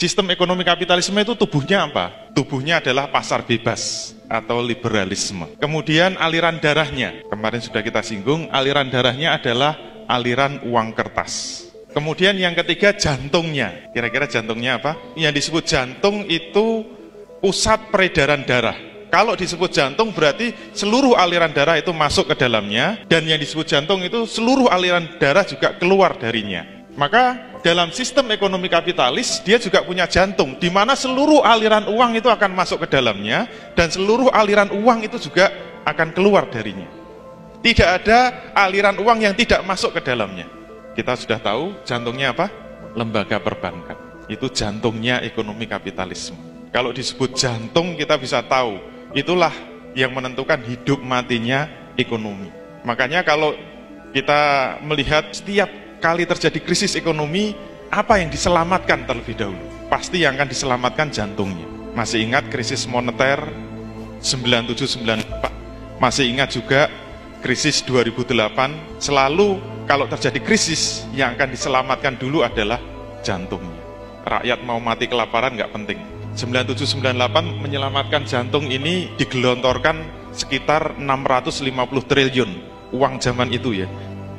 Sistem ekonomi kapitalisme itu tubuhnya apa? Tubuhnya adalah pasar bebas atau liberalisme. Kemudian aliran darahnya, kemarin sudah kita singgung, aliran darahnya adalah aliran uang kertas. Kemudian yang ketiga jantungnya, kira-kira jantungnya apa? Yang disebut jantung itu pusat peredaran darah. Kalau disebut jantung berarti seluruh aliran darah itu masuk ke dalamnya, dan yang disebut jantung itu seluruh aliran darah juga keluar darinya. Maka dalam sistem ekonomi kapitalis dia juga punya jantung, di mana seluruh aliran uang itu akan masuk ke dalamnya, dan seluruh aliran uang itu juga akan keluar darinya. Tidak ada aliran uang yang tidak masuk ke dalamnya. Kita sudah tahu jantungnya apa? Lembaga perbankan. Itu jantungnya ekonomi kapitalisme. Kalau disebut jantung kita bisa tahu, itulah yang menentukan hidup matinya ekonomi. Makanya kalau kita melihat setiap kali terjadi krisis ekonomi, apa yang diselamatkan terlebih dahulu? Pasti yang akan diselamatkan jantungnya. Masih ingat krisis moneter 97-98? Masih ingat juga krisis 2008? Selalu kalau terjadi krisis, yang akan diselamatkan dulu adalah jantungnya. Rakyat mau mati kelaparan nggak penting. 97-98 menyelamatkan jantung ini digelontorkan sekitar 650 triliun uang zaman itu ya.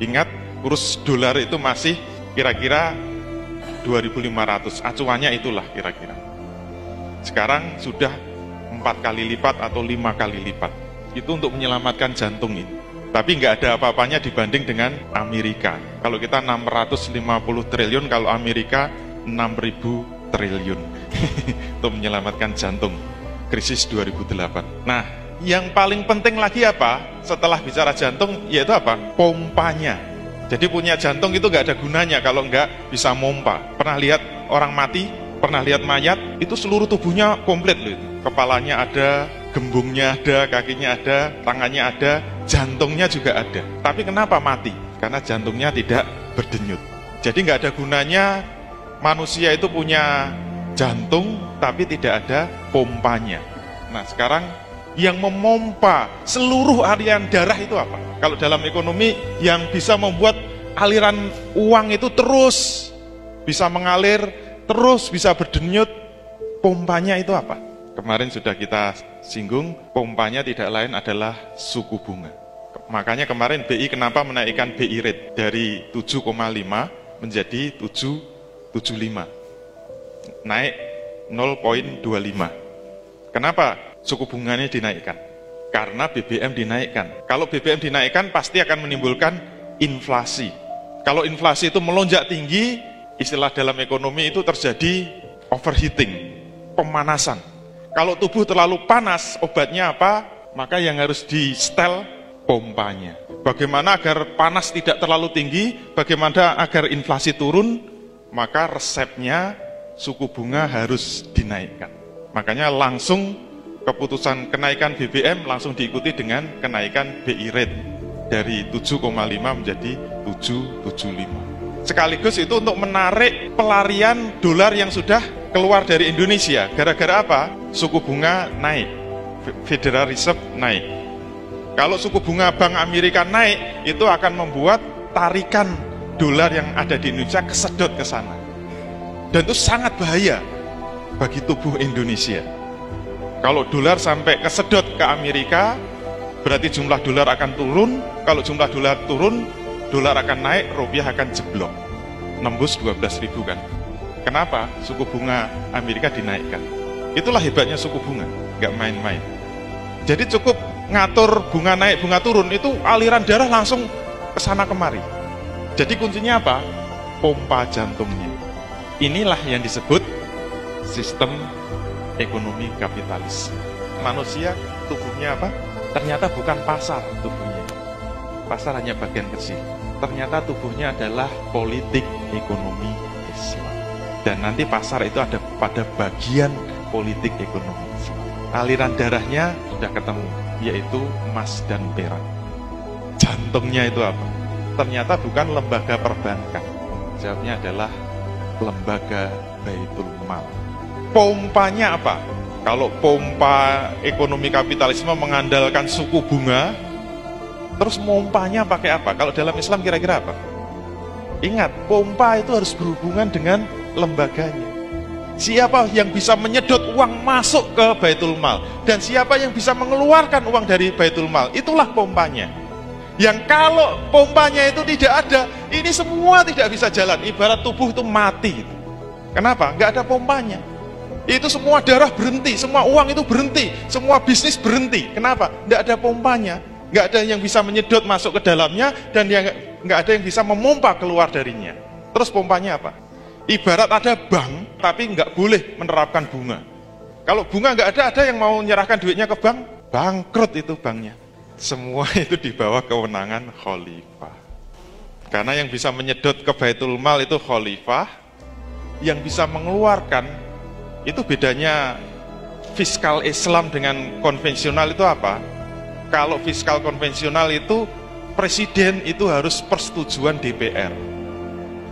Ingat, kurs dolar itu masih kira-kira 2.500, acuannya itulah kira-kira. Sekarang sudah 4 kali lipat atau 5 kali lipat. Itu untuk menyelamatkan jantung ini. Tapi nggak ada apa-apanya dibanding dengan Amerika. Kalau kita 650 triliun, kalau Amerika 6.000 triliun. Untuk menyelamatkan jantung. Krisis 2008. Nah, yang paling penting lagi apa? Setelah bicara jantung, yaitu apa? Pompanya. Jadi punya jantung itu nggak ada gunanya kalau nggak bisa mompa. Pernah lihat orang mati? Pernah lihat mayat? Itu seluruh tubuhnya komplit loh. Kepalanya ada, gembungnya ada, kakinya ada, tangannya ada, jantungnya juga ada. Tapi kenapa mati? Karena jantungnya tidak berdenyut. Jadi nggak ada gunanya manusia itu punya jantung, tapi tidak ada pompanya. Nah sekarang yang memompa seluruh aliran darah itu apa? Kalau dalam ekonomi yang bisa membuat aliran uang itu terus bisa mengalir, terus bisa berdenyut, pompanya itu apa? Kemarin sudah kita singgung, pompanya tidak lain adalah suku bunga. Makanya kemarin BI kenapa menaikkan BI rate dari 7,5 menjadi 7,75. Naik 0,25. Kenapa suku bunganya dinaikkan? Karena BBM dinaikkan. Kalau BBM dinaikkan pasti akan menimbulkan inflasi. Kalau inflasi itu melonjak tinggi, istilah dalam ekonomi itu terjadi overheating, pemanasan. Kalau tubuh terlalu panas, obatnya apa? Maka yang harus di-setel pompanya. Bagaimana agar panas tidak terlalu tinggi, bagaimana agar inflasi turun, maka resepnya suku bunga harus dinaikkan. Makanya langsung keputusan kenaikan BBM langsung diikuti dengan kenaikan BI rate dari 7,5 menjadi 7,75. Sekaligus itu untuk menarik pelarian dolar yang sudah keluar dari Indonesia. Gara-gara apa? Suku bunga naik, Federal Reserve naik. Kalau suku bunga Bank Amerika naik, itu akan membuat tarikan dolar yang ada di Indonesia kesedot ke sana. Dan itu sangat bahaya bagi tubuh Indonesia. Kalau dolar sampai kesedot ke Amerika, berarti jumlah dolar akan turun. Kalau jumlah dolar turun, dolar akan naik, rupiah akan jeblok. Nembus 12.000 kan. Kenapa? Suku bunga Amerika dinaikkan. Itulah hebatnya suku bunga, nggak main-main. Jadi cukup ngatur bunga naik, bunga turun, itu aliran darah langsung ke sana kemari. Jadi kuncinya apa? Pompa jantungnya. Inilah yang disebut sistem ekonomi kapitalis. Manusia tubuhnya apa? Ternyata bukan pasar tubuhnya. Pasar hanya bagian kecil. Ternyata tubuhnya adalah politik ekonomi Islam. Dan nanti pasar itu ada pada bagian politik ekonomi Islam. Aliran darahnya sudah ketemu, yaitu emas dan perak. Jantungnya itu apa? Ternyata bukan lembaga perbankan. Jawabnya adalah lembaga Baitul Mal. Pompanya apa? Kalau pompa ekonomi kapitalisme mengandalkan suku bunga, terus pompanya pakai apa? Kalau dalam Islam kira-kira apa? Ingat, pompa itu harus berhubungan dengan lembaganya. Siapa yang bisa menyedot uang masuk ke Baitul Mal, dan siapa yang bisa mengeluarkan uang dari Baitul Mal, itulah pompanya. Yang kalau pompanya itu tidak ada, ini semua tidak bisa jalan. Ibarat tubuh itu mati. Kenapa? Nggak ada pompanya. Itu semua darah berhenti, semua uang itu berhenti, semua bisnis berhenti. Kenapa? Nggak ada pompanya. Nggak ada yang bisa menyedot masuk ke dalamnya, dan nggak ada yang bisa memompa keluar darinya. Terus pompanya apa? Ibarat ada bank, tapi nggak boleh menerapkan bunga. Kalau bunga nggak ada yang mau menyerahkan duitnya ke bank, bangkrut itu banknya. Semua itu di bawah kewenangan khalifah. Karena yang bisa menyedot ke Baitul Mal itu khalifah, yang bisa mengeluarkan, itu bedanya fiskal Islam dengan konvensional itu apa? Kalau fiskal konvensional itu presiden itu harus persetujuan DPR.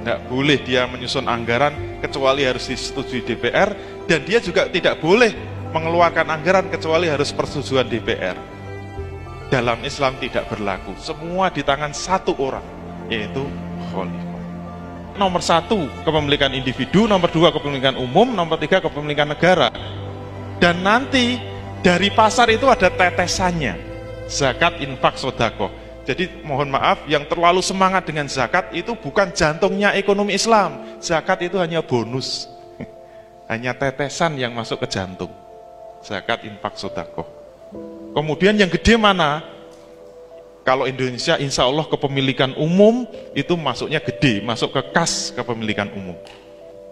Nggak boleh dia menyusun anggaran kecuali harus disetujui DPR, dan dia juga tidak boleh mengeluarkan anggaran kecuali harus persetujuan DPR. Dalam Islam tidak berlaku, semua di tangan satu orang, yaitu khalifah. Nomor 1 kepemilikan individu, nomor 2 kepemilikan umum, nomor 3 kepemilikan negara. Dan nanti dari pasar itu ada tetesannya, zakat, infak, sedekah. Jadi mohon maaf, yang terlalu semangat dengan zakat itu bukan jantungnya ekonomi Islam. Zakat itu hanya bonus, hanya tetesan yang masuk ke jantung. Zakat, infak, sedekah. Kemudian yang gede mana? Kalau Indonesia insya Allah kepemilikan umum itu masuknya gede, masuk ke kas kepemilikan umum.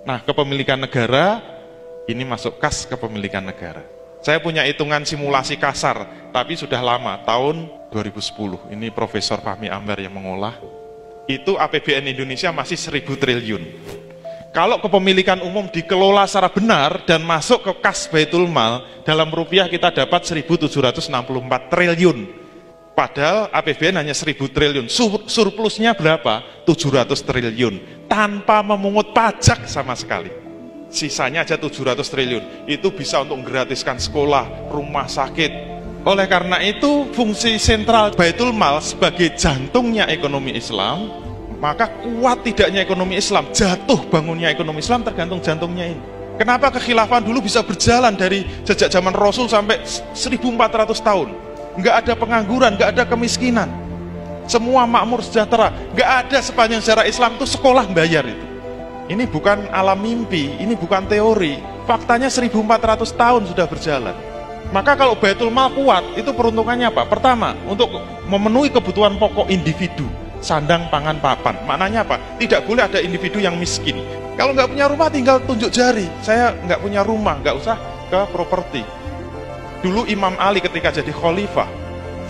Nah, kepemilikan negara ini masuk kas kepemilikan negara. Saya punya hitungan simulasi kasar, tapi sudah lama, tahun 2010. Ini Profesor Fahmi Ambar yang mengolah. Itu APBN Indonesia masih 1.000 triliun. Kalau kepemilikan umum dikelola secara benar dan masuk ke kas Baitul Mal, dalam rupiah kita dapat 1.764 triliun. Padahal APBN hanya 1.000 triliun. Surplusnya berapa? 700 triliun. Tanpa memungut pajak sama sekali. Sisanya aja 700 triliun. Itu bisa untuk menggratiskan sekolah, rumah sakit. Oleh karena itu, fungsi sentral Baitul Mal sebagai jantungnya ekonomi Islam, maka kuat tidaknya ekonomi Islam, jatuh bangunnya ekonomi Islam tergantung jantungnya ini. Kenapa kekhilafan dulu bisa berjalan dari sejak zaman Rasul sampai 1400 tahun? Nggak ada pengangguran, nggak ada kemiskinan. Semua makmur sejahtera. Nggak ada sepanjang sejarah Islam itu sekolah bayar itu. Ini bukan alam mimpi, ini bukan teori. Faktanya 1400 tahun sudah berjalan. Maka kalau Baitul Mal kuat, itu peruntukannya apa? Pertama, untuk memenuhi kebutuhan pokok individu. Sandang, pangan, papan. Maknanya apa? Tidak boleh ada individu yang miskin. Kalau nggak punya rumah tinggal tunjuk jari. Saya nggak punya rumah, nggak usah ke properti. Dulu Imam Ali ketika jadi khalifah,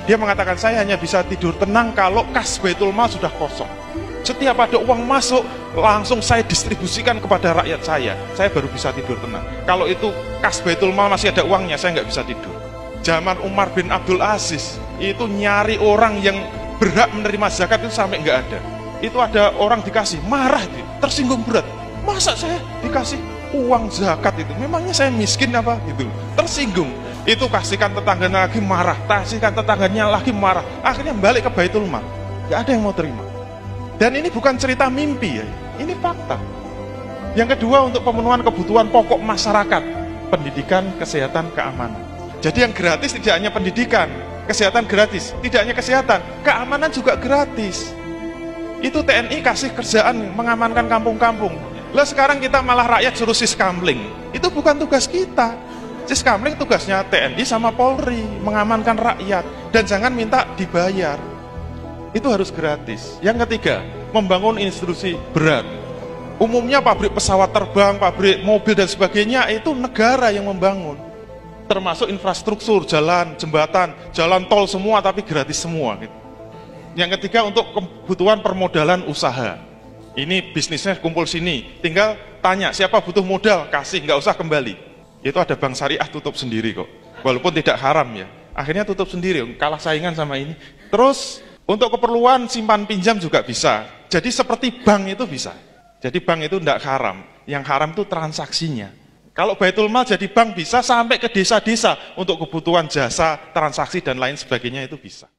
dia mengatakan saya hanya bisa tidur tenang kalau kas Baitul Mal sudah kosong. Setiap ada uang masuk, langsung saya distribusikan kepada rakyat saya baru bisa tidur tenang. Kalau itu kas Baitul Mal masih ada uangnya, saya nggak bisa tidur. Zaman Umar bin Abdul Aziz, itu nyari orang yang berhak menerima zakat itu sampai nggak ada. Itu ada orang dikasih, marah, tersinggung berat. Masa saya dikasih uang zakat itu? Memangnya saya miskin apa? Gitu. Tersinggung. Itu kasihkan tetangganya lagi marah, kasihkan tetangganya lagi marah. Akhirnya balik ke Baitul Mal. Nggak ada yang mau terima. Dan ini bukan cerita mimpi ya, ini fakta. Yang kedua, untuk pemenuhan kebutuhan pokok masyarakat, pendidikan, kesehatan, keamanan. Jadi yang gratis tidak hanya pendidikan, kesehatan gratis, tidak hanya kesehatan, keamanan juga gratis. Itu TNI kasih kerjaan mengamankan kampung-kampung. Lah sekarang kita malah rakyat suruh siskamling. Itu bukan tugas kita. Siskamling tugasnya TNI sama Polri, mengamankan rakyat, dan jangan minta dibayar. Itu harus gratis. Yang ketiga, membangun institusi berat. Umumnya pabrik pesawat terbang, pabrik mobil dan sebagainya itu negara yang membangun. Termasuk infrastruktur, jalan, jembatan, jalan tol semua tapi gratis semua. Gitu. Yang ketiga, untuk kebutuhan permodalan usaha. Ini bisnisnya kumpul sini, tinggal tanya siapa butuh modal, kasih, nggak usah kembali. Itu ada bank syariah tutup sendiri kok. Walaupun tidak haram ya. Akhirnya tutup sendiri, kalah saingan sama ini. Terus untuk keperluan simpan pinjam juga bisa. Jadi seperti bank itu bisa. Jadi bank itu tidak haram. Yang haram itu transaksinya. Kalau Baitul Mal jadi bank bisa sampai ke desa-desa untuk kebutuhan jasa, transaksi dan lain sebagainya itu bisa.